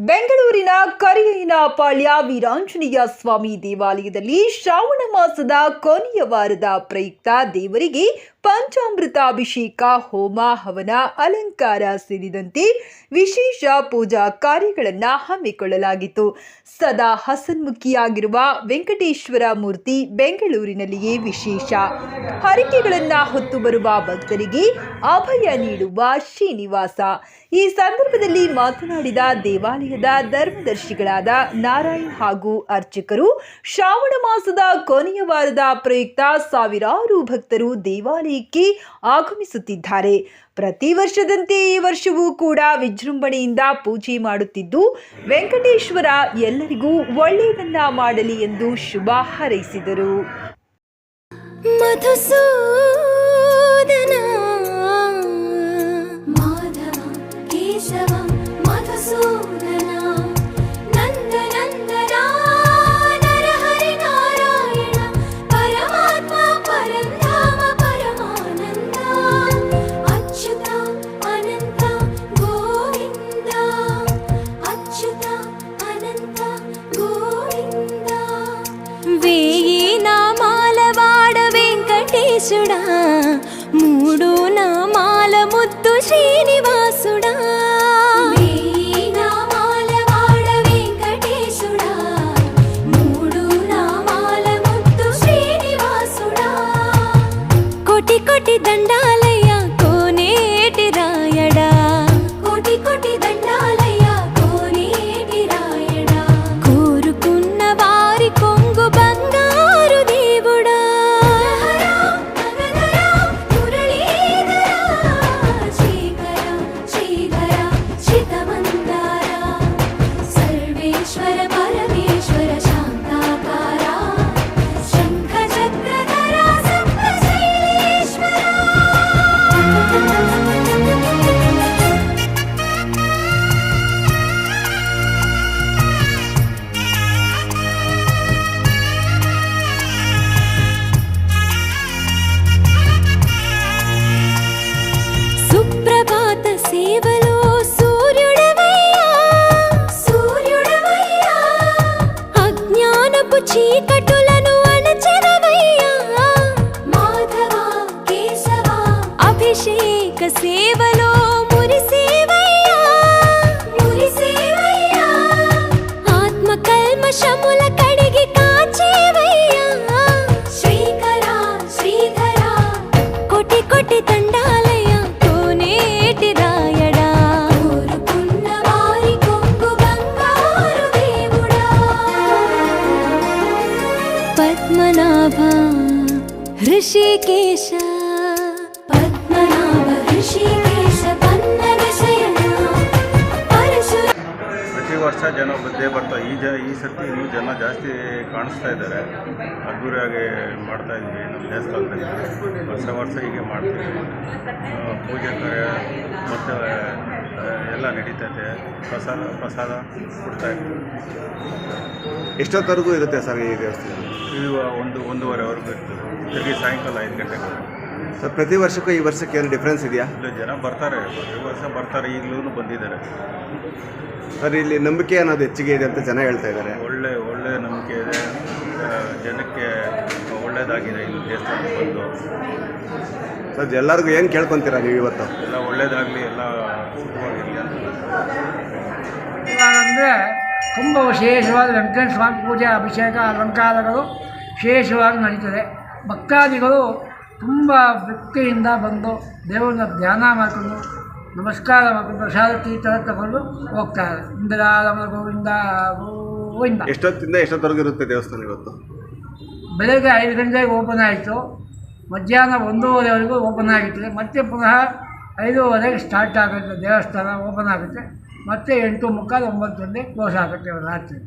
ಬೆಂಗಳೂರಿನ ಕರಿಯಯ್ಯನಪಾಳ್ಯ ವೀರಾಂಜನೇಯ ಸ್ವಾಮಿ ದೇವಾಲಯದಲ್ಲಿ ಶ್ರಾವಣ ಮಾಸದ ಕೊನೆಯ ವಾರದ ಪ್ರಯುಕ್ತ ದೇವರಿಗೆ ಪಂಚಾಮೃತಾಭಿಷೇಕ, ಹೋಮ, ಹವನ, ಅಲಂಕಾರ ಸೇರಿದಂತೆ ವಿಶೇಷ ಪೂಜಾ ಕಾರ್ಯಗಳನ್ನು ಹಮ್ಮಿಕೊಳ್ಳಲಾಗಿತ್ತು. ಸದಾ ಹಸನ್ಮುಖಿಯಾಗಿರುವ ವೆಂಕಟೇಶ್ವರ ಮೂರ್ತಿ ಬೆಂಗಳೂರಿನಲ್ಲಿಯೇ ವಿಶೇಷ. ಹರಕೆಗಳನ್ನು ಹೊತ್ತು ಬರುವ ಭಕ್ತರಿಗೆ ಅಭಯ ನೀಡುವ ಶ್ರೀನಿವಾಸ. ಈ ಸಂದರ್ಭದಲ್ಲಿ ಮಾತನಾಡಿದ ದೇವಾಲಯದ ಧರ್ಮದರ್ಶಿಗಳಾದ ನಾರಾಯಣ್ ಹಾಗೂ ಅರ್ಚಕರು, ಶ್ರಾವಣ ಮಾಸದ ಕೊನೆಯ ವಾರದ ಪ್ರಯುಕ್ತ ಸಾವಿರಾರು ಭಕ್ತರು ದೇವಾಲಯಕ್ಕೆ ಆಗಮಿಸುತ್ತಿದ್ದಾರೆ. ಪ್ರತಿ ವರ್ಷದಂತೆ ಈ ವರ್ಷವೂ ಕೂಡ ವಿಜೃಂಭಣೆಯಿಂದ ಪೂಜೆ ಮಾಡುತ್ತಿದ್ದು, ವೆಂಕಟೇಶ್ವರ ಎಲ್ಲರಿಗೂ ಒಳ್ಳೆಯದನ್ನ ಮಾಡಲಿ ಎಂದು ಶುಭ ಹಾರೈಸಿದರು. మూడు నామాల ముద్దు శ్రీనివాసుడా, వేయి నామాల వాడ వెంకటేశుడా, మూడు నామాల ముద్దు శ్రీనివాసుడా. కోటి కోటి దండాలయ్య కోనేటి రాయడా, కోటి కోటి దండాలయ్య కోనేటి రాయడా, కోరుకున్న వారి కొంగు బంగారు దేవుడా. చీకటులను అణచెదవయ్యా మాధవా కేశవా, అభిషేక సేవలో మురిసేవయ్యా మురిసేవయ్యా, ఆత్మ కల్మషముల కడిగి కాచేవయ్యా శ్రీకరా శ్రీధరా. కోటి కోటి దండాలయ్యా కోనేటి రాయడా, కోరుకున్న వారి కొంగు బంగారు దేవుడా. పద్మనాభ హృషికేశ, పద్మనాభ హృషಿಕೇಶ ಪನ್ನಗ ಶಯನ ಪರಶುರ. ಪ್ರತಿ ವರ್ಷ ಜನ ಬಂದೇ ಬರ್ತಾರೆ. ಈ ಸರ್ತಿ ಇನ್ನೂ ಜನ ಜಾಸ್ತಿ ಕಾಣಿಸ್ತಾ ಇದ್ದಾರೆ. ಅದ್ದೂರಿಯಾಗಿ ಮಾಡ್ತಾ ಇದ್ವಿ ನಮ್ಮ ದೇವಸ್ಥಾನದಲ್ಲಿ. ವರ್ಷ ಹೀಗೆ ಮಾಡ್ತೀವಿ. ಪೂಜೆ ಕಾರ್ಯ ಮತ್ತು ಎಲ್ಲ ನಡೀತೈತೆ. ಪ್ರಸಾದ ಕೊಡ್ತಾ ಇರ್ತೀವಿ. ಎಷ್ಟೊತ್ತವರೆಗೂ ಇರುತ್ತೆ ಸರ್ ಈ ದೇವಸ್ಥಾನ? ಇದು 1-1:30ವರೆಗೂ ಇರ್ತದೆ. ತಿರುಗಿ ಸಾಯಂಕಾಲ 5 ಗಂಟೆಗೆ. ಸರ್, ಪ್ರತಿ ವರ್ಷಕ್ಕೂ ಈ ವರ್ಷಕ್ಕೆ ಏನು ಡಿಫ್ರೆನ್ಸ್ ಇದೆಯಾ? ಇಲ್ಲ, ಜನ ಬರ್ತಾರೆ. ಪ್ರತಿ ವರ್ಷ ಬರ್ತಾರೆ. ಈಗಲೂ ಬಂದಿದ್ದಾರೆ. ಸರ್, ಇಲ್ಲಿ ನಂಬಿಕೆ ಅನ್ನೋದು ಹೆಚ್ಚಿಗೆ ಇದೆ ಅಂತ ಜನ ಹೇಳ್ತಾ ಇದ್ದಾರೆ. ಒಳ್ಳೆ ನಂಬಿಕೆ ಇದೆ. ಜನಕ್ಕೆ ಒಳ್ಳೆಯದಾಗಿದೆ ಇಲ್ಲಿ ದೇವಸ್ಥಾನಕ್ಕೆ ಬಂದು. ಸರ್, ಎಲ್ಲರಿಗೂ ಏನು ಕೇಳ್ಕೊತೀರಾ ನೀವು ಇವತ್ತು? ಎಲ್ಲ ಒಳ್ಳೆಯದಾಗಲಿ, ಎಲ್ಲ ಸುಖವಾಗಿರಲಿ ಅಂತ. ಅಂದರೆ ತುಂಬ ವಿಶೇಷವಾದ ವೆಂಕಟೇಶ್ವರ ಸ್ವಾಮಿ ಪೂಜೆ, ಅಭಿಷೇಕ, ಅಲಂಕಾರಗಳು ವಿಶೇಷವಾಗಿ ನಡೀತದೆ. ಭಕ್ತಾದಿಗಳು ತುಂಬ ಭಕ್ತಿಯಿಂದ ಬಂದು ದೇವರನ್ನ ಧ್ಯಾನ ಮಾಡಿಕೊಂಡು ನಮಸ್ಕಾರ ಮಾಡಿಕೊಂಡು ಪ್ರಸಾದ ತೀರ್ಥ ತಗೊಂಡು ಹೋಗ್ತಾರೆ. ಇಂದಿರಾರಮಣ ಗೋವಿಂದ ಗೋವಿಂದ. ಎಷ್ಟೊತ್ತಿಂದ ಎಷ್ಟೊತ್ತವರೆಗೂ ಇರುತ್ತೆ ದೇವಸ್ಥಾನ ಇವತ್ತು? ಬೆಳಗ್ಗೆ 5 ಗಂಟೆಗೆ ಓಪನ್ ಆಯಿತು. ಮಧ್ಯಾಹ್ನ 1:30ವರೆಗೂ ಓಪನ್ ಆಗಿರ್ತದೆ. ಮತ್ತೆ ಪುನಃ 5:30ಗೆ ಸ್ಟಾರ್ಟ್ ಆಗುತ್ತೆ. ದೇವಸ್ಥಾನ ಓಪನ್ ಆಗುತ್ತೆ. ಮತ್ತೆ 8:45, 9 ಗಂಟೆ ಕ್ಲೋಸ್ ಆಗುತ್ತೆ ರಾತ್ರಿ.